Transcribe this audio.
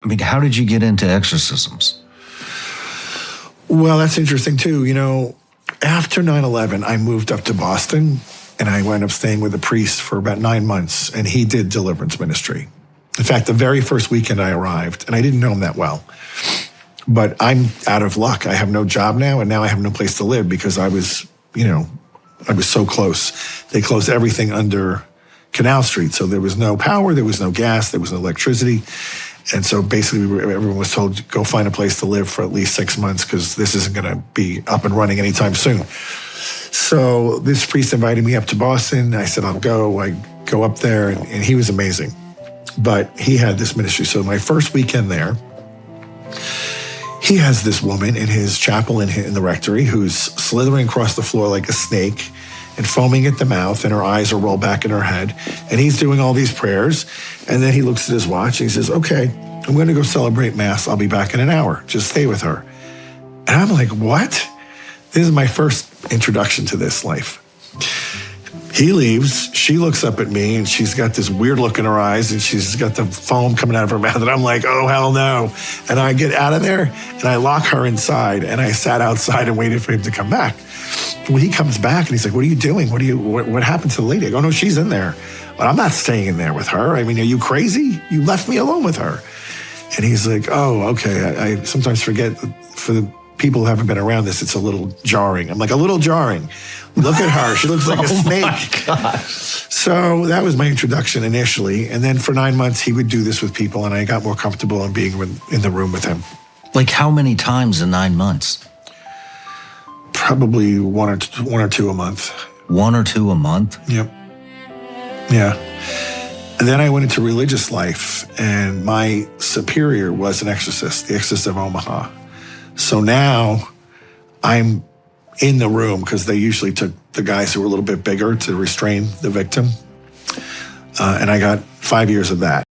I mean, how did you get into exorcisms? Well, that's interesting too. You know, after 9/11, I moved up to Boston and I wound up staying with a priest for about 9 months, and he did deliverance ministry. In fact, the very first weekend I arrived, and I didn't know him that well, but I'm out of luck. I have no job now, and now I have no place to live because I was so close. They closed everything under Canal Street, so there was no power, there was no gas, there was no electricity. And so basically everyone was told, go find a place to live for at least 6 months because this isn't going to be up and running anytime soon. So this priest invited me up to Boston. I said, I'll go. I go up there, and he was amazing. But he had this ministry. So my first weekend there, he has this woman in his chapel in the rectory who's slithering across the floor like a snake and foaming at the mouth, and her eyes are rolled back in her head. And he's doing all these prayers. And then he looks at his watch and he says, okay, I'm going to go celebrate Mass. I'll be back in an hour. Just stay with her. And I'm like, what? This is my first introduction to this life. He leaves. She looks up at me, and she's got this weird look in her eyes, and she's got the foam coming out of her mouth. And I'm like, oh, hell no. And I get out of there, and I lock her inside, and I sat outside and waited for him to come back. Well, he comes back, and he's like, what are you doing? What happened to the lady? I go, no, she's in there. But I'm not staying in there with her. I mean, are you crazy? You left me alone with her. And he's like, oh, okay. I sometimes forget, for the people who haven't been around this, it's a little jarring. I'm like, a little jarring. Look at her. She looks like a snake. My gosh. So that was my introduction initially. And then for 9 months, he would do this with people, and I got more comfortable in being in the room with him. Like how many times in 9 months? Probably one or two a month. 1 or 2 a month? Yep. Yeah. And then I went into religious life, and my superior was an exorcist, the Exorcist of Omaha. So now I'm in the room, because they usually took the guys who were a little bit bigger to restrain the victim. And I got 5 years of that.